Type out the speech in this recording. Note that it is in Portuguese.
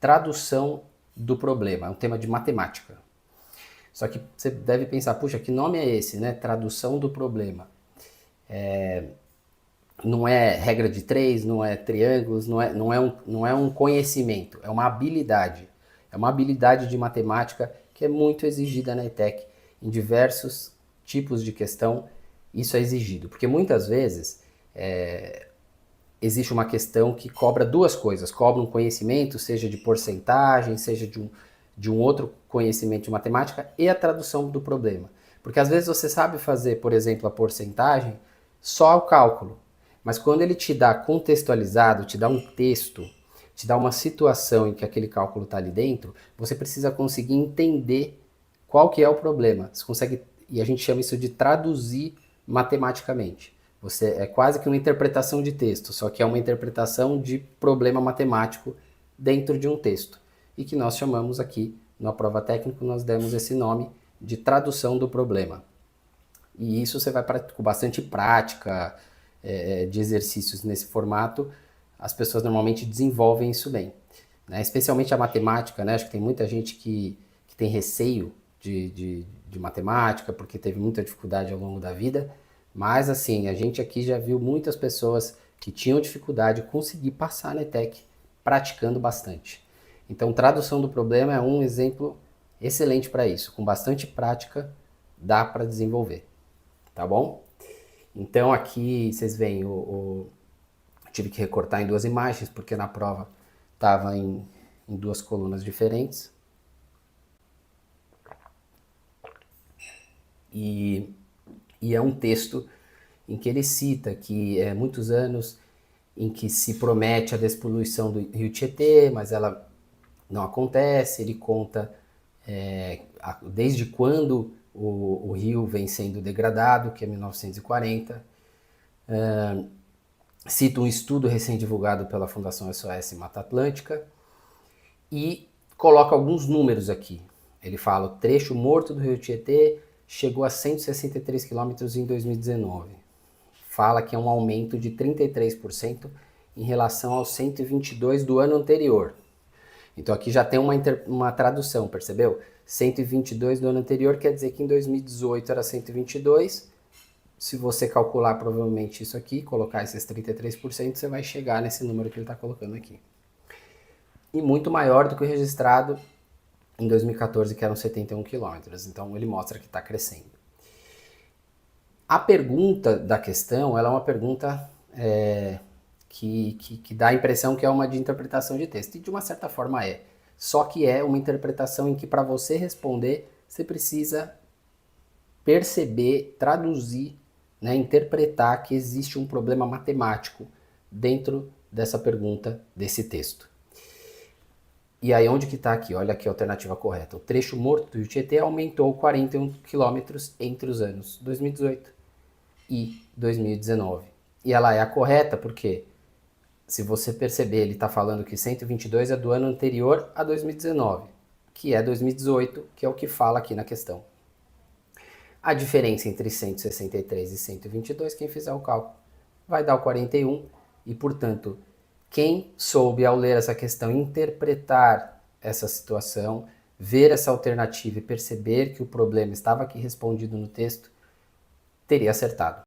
tradução do problema, é um tema de matemática. Só que você deve pensar, puxa, que nome é esse, né? Tradução do problema. Não é regra de três, não é triângulos, não é um conhecimento, é uma habilidade. É uma habilidade de matemática que é muito exigida na ETEC. Em diversos tipos de questão, isso é exigido. Porque muitas vezes existe uma questão que cobra duas coisas. Cobra um conhecimento, seja de porcentagem, seja de um outro conhecimento de matemática e a tradução do problema. Porque às vezes você sabe fazer, por exemplo, a porcentagem, só o cálculo. Mas quando ele te dá contextualizado, te dá um texto, te dá uma situação em que aquele cálculo está ali dentro, você precisa conseguir entender qual que é o problema. Você consegue, e a gente chama isso de traduzir matematicamente. Você é quase que uma interpretação de texto, só que é uma interpretação de problema matemático dentro de um texto. E que nós chamamos aqui, na prova técnica, nós demos esse nome de tradução do problema. E isso você vai com bastante prática, de exercícios nesse formato, as pessoas normalmente desenvolvem isso bem. Né? Especialmente a matemática, né? Acho que tem muita gente que tem receio de matemática, porque teve muita dificuldade ao longo da vida, mas assim, a gente aqui já viu muitas pessoas que tinham dificuldade conseguir passar na ETEC praticando bastante. Então, tradução do problema é um exemplo excelente para isso. Com bastante prática, dá para desenvolver. Tá bom? Então, aqui vocês veem, tive que recortar em duas imagens, porque na prova estava em duas colunas diferentes. E é um texto em que ele cita que é muitos anos em que se promete a despoluição do rio Tietê, mas ela não acontece. Ele conta desde quando o rio vem sendo degradado, que é 1940. Cita um estudo recém-divulgado pela Fundação SOS Mata Atlântica e coloca alguns números aqui. Ele fala: o trecho morto do rio Tietê chegou a 163 quilômetros em 2019. Fala que é um aumento de 33% em relação aos 122 do ano anterior. Então aqui já tem uma tradução, percebeu? 122 do ano anterior quer dizer que em 2018 era 122. Se você calcular provavelmente isso aqui, colocar esses 33%, você vai chegar nesse número que ele está colocando aqui. E muito maior do que o registrado em 2014, que eram 71 quilômetros. Então ele mostra que está crescendo. A pergunta da questão, ela é uma pergunta que dá a impressão que é uma de interpretação de texto. E de uma certa forma é. Só que é uma interpretação em que para você responder, você precisa perceber, traduzir, né, interpretar que existe um problema matemático dentro dessa pergunta, desse texto. E aí onde que está aqui? Olha aqui a alternativa correta. O trecho morto do rio Tietê aumentou 41 quilômetros entre os anos 2018 e 2019. E ela é a correta porque, se você perceber, ele está falando que 122 é do ano anterior a 2019, que é 2018, que é o que fala aqui na questão. A diferença entre 163 e 122, quem fizer o cálculo, vai dar o 41 e, portanto, quem soube ao ler essa questão interpretar essa situação, ver essa alternativa e perceber que o problema estava aqui respondido no texto, teria acertado.